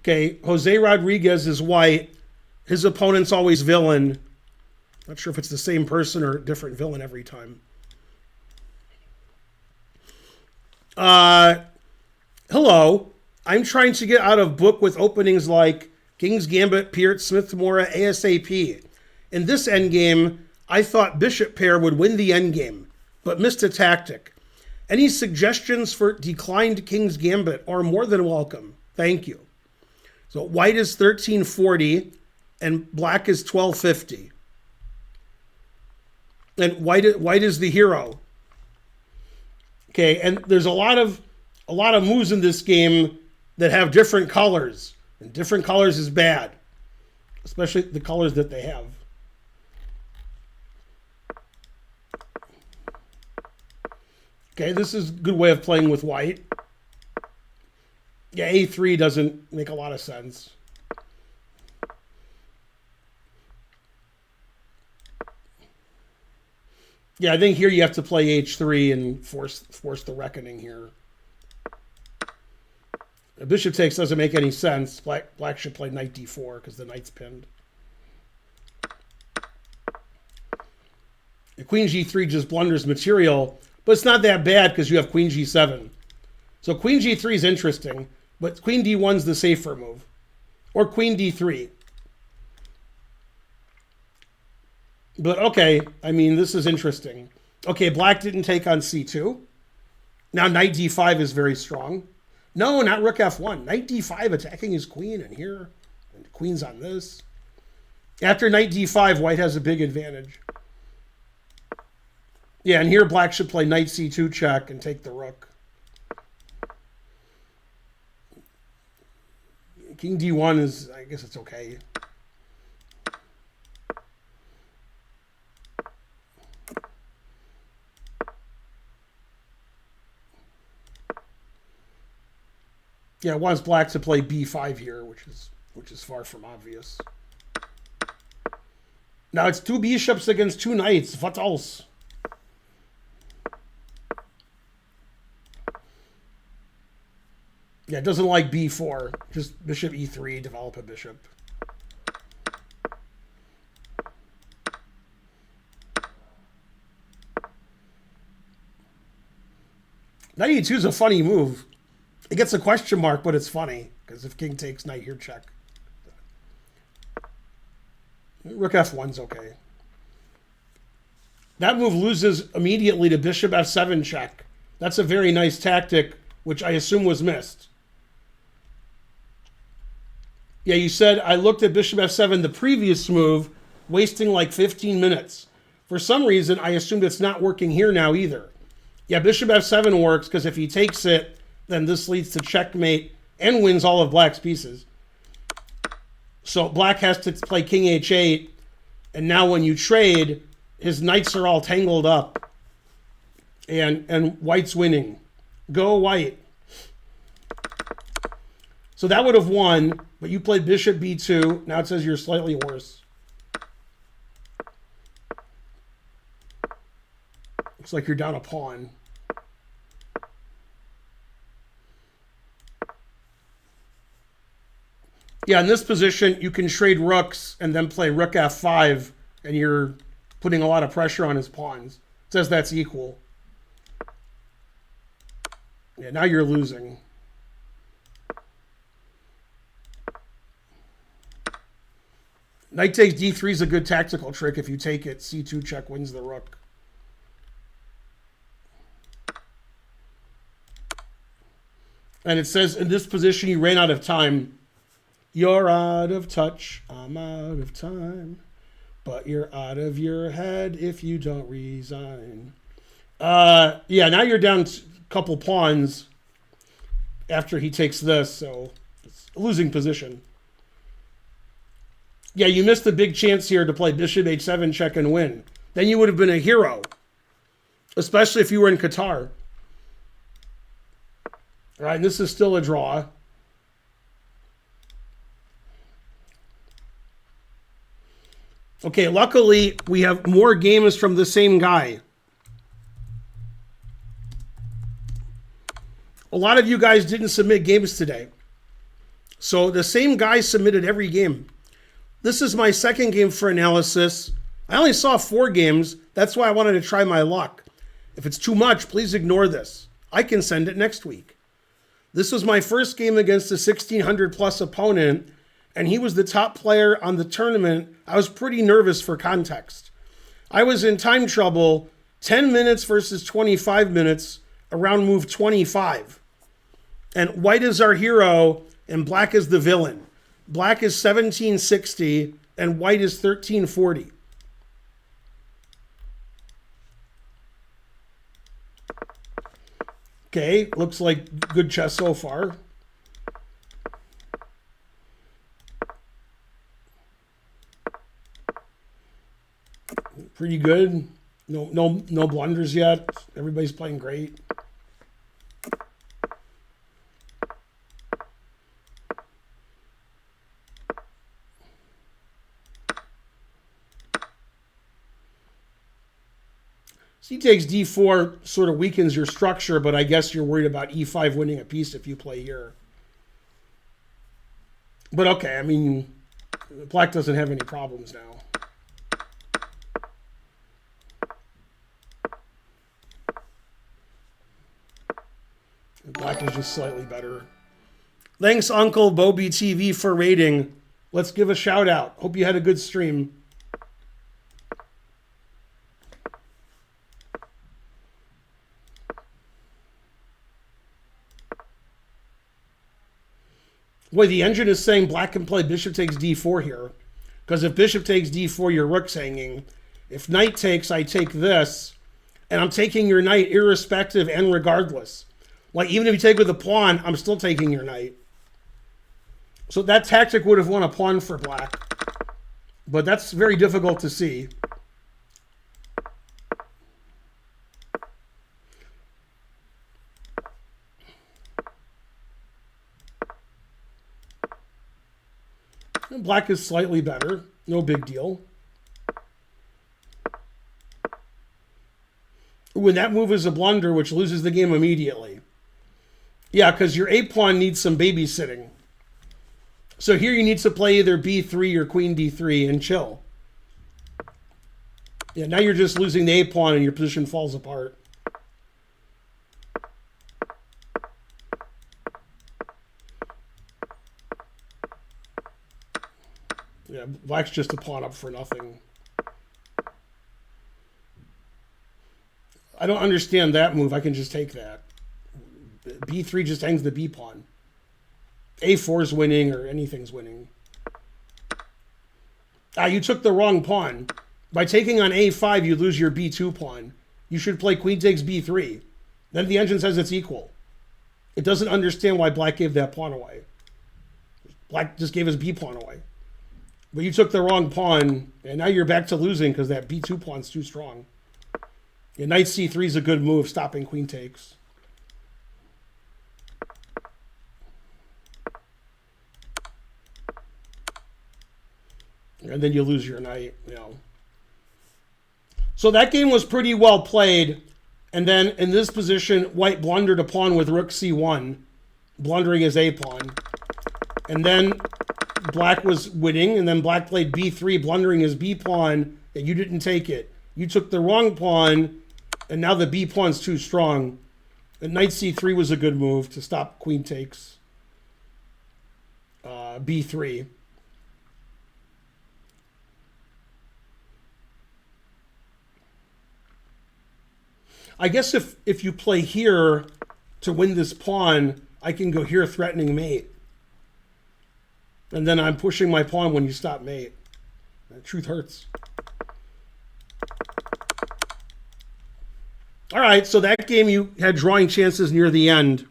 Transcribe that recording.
Okay, Jose Rodriguez is white. His opponent's always villain. Not sure if it's the same person or a different villain every time. Hello. I'm trying to get out of book with openings like King's Gambit, Peart, Smith Mora, ASAP. In this endgame, I thought bishop pair would win the endgame, but missed a tactic. Any suggestions for declined King's Gambit are more than welcome. Thank you. So white is 1340 and black is 1250. And white is the hero. Okay, and there's a lot of moves in this game that have different colors. And different colors is bad. Especially the colors that they have. Okay, this is a good way of playing with white. Yeah, A3 doesn't make a lot of sense. Yeah, I think here you have to play H3 and force the reckoning here. A bishop takes doesn't make any sense. Black should play knight D4 because the knight's pinned. The queen G3 just blunders material, but it's not that bad because you have queen G7. So queen G3 is interesting, but queen D1 is the safer move. Or queen D3. But okay, I mean, this is interesting. Okay, black didn't take on C2. Now knight D5 is very strong. No, not rook F1. Knight D5 attacking his queen, and here, and the queen's on this. After knight D5, white has a big advantage. Yeah, and here black should play knight C2 check and take the rook. King D1 is, I guess it's okay. Yeah, it wants black to play B5 here, which is far from obvious. Now it's two bishops against two knights. What else? Yeah, it doesn't like B4. Just bishop E3, develop a bishop. Knight E2 is a funny move. It gets a question mark, but it's funny. Because if king takes, knight here, check. Rook F1's okay. That move loses immediately to bishop F7 check. That's a very nice tactic, which I assume was missed. Yeah, you said I looked at bishop F7, the previous move, wasting like 15 minutes. For some reason, I assumed it's not working here now either. Yeah, bishop F7 works because if he takes it, then this leads to checkmate and wins all of black's pieces. So black has to play king H8, and now when you trade, his knights are all tangled up, and white's winning. Go white. So that would have won, but you played bishop B2. Now it says you're slightly worse. Looks like you're down a pawn. Yeah, in this position, you can trade rooks and then play rook F5, and you're putting a lot of pressure on his pawns. It says that's equal. Yeah, now you're losing. Knight takes D3 is a good tactical trick. If you take it, C2 check wins the rook. And it says in this position, you ran out of time. You're out of touch, I'm out of time. But you're out of your head if you don't resign. Yeah, now you're down a couple pawns after he takes this, so it's a losing position. Yeah, you missed the big chance here to play bishop H7 check and win. Then you would have been a hero, especially if you were in Qatar. All right, and this is still a draw. Okay, luckily, we have more games from the same guy. A lot of you guys didn't submit games today. So the same guy submitted every game. This is my second game for analysis. I only saw 4 games. That's why I wanted to try my luck. If it's too much, please ignore this. I can send it next week. This was my first game against a 1600 plus opponent, and he was the top player on the tournament. I was pretty nervous for context. I was in time trouble, 10 minutes versus 25 minutes, around move 25. And white is our hero, and black is the villain. Black is 1760, and white is 1340. Okay, looks like good chess so far. Pretty good. No blunders yet. Everybody's playing great. C takes d4 sort of weakens your structure, but I guess you're worried about e5 winning a piece if you play here. But okay, I mean, black doesn't have any problems now. Black is just slightly better. Thanks, Uncle Bobby TV, for rating. Let's give a shout out. Hope you had a good stream. Boy, the engine is saying black can play bishop takes d4 here. Because if bishop takes d4, your rook's hanging. If knight takes, I take this. And I'm taking your knight irrespective and regardless. Like, even if you take with a pawn, I'm still taking your knight. So that tactic would have won a pawn for black. But that's very difficult to see. And black is slightly better. No big deal. When that move is a blunder, which loses the game immediately. Yeah, because your a-pawn needs some babysitting. So here you need to play either b3 or queen d3 and chill. Yeah, now you're just losing the a-pawn and your position falls apart. Yeah, black's just a pawn up for nothing. I don't understand that move. I can just take that. b3 just hangs the b pawn. a4 is winning or anything's winning. You took the wrong pawn. By taking on a5, you lose your b2 pawn. You should play queen takes b3. Then the engine says it's equal. It doesn't understand why black gave that pawn away. Black just gave his b pawn away. But you took the wrong pawn, and now you're back to losing because that b2 pawn's too strong. Yeah, knight c3 is a good move, stopping queen takes. And then you lose your knight, you know. So that game was pretty well played. And then in this position, white blundered a pawn with rook c1, blundering his a pawn. And then black was winning, and then black played b3, blundering his b pawn, and you didn't take it. You took the wrong pawn, and now the b pawn's too strong. And knight c3 was a good move to stop queen takes b3. I guess if you play here to win this pawn, I can go here threatening mate. And then I'm pushing my pawn when you stop mate. The truth hurts. All right, so that game you had drawing chances near the end.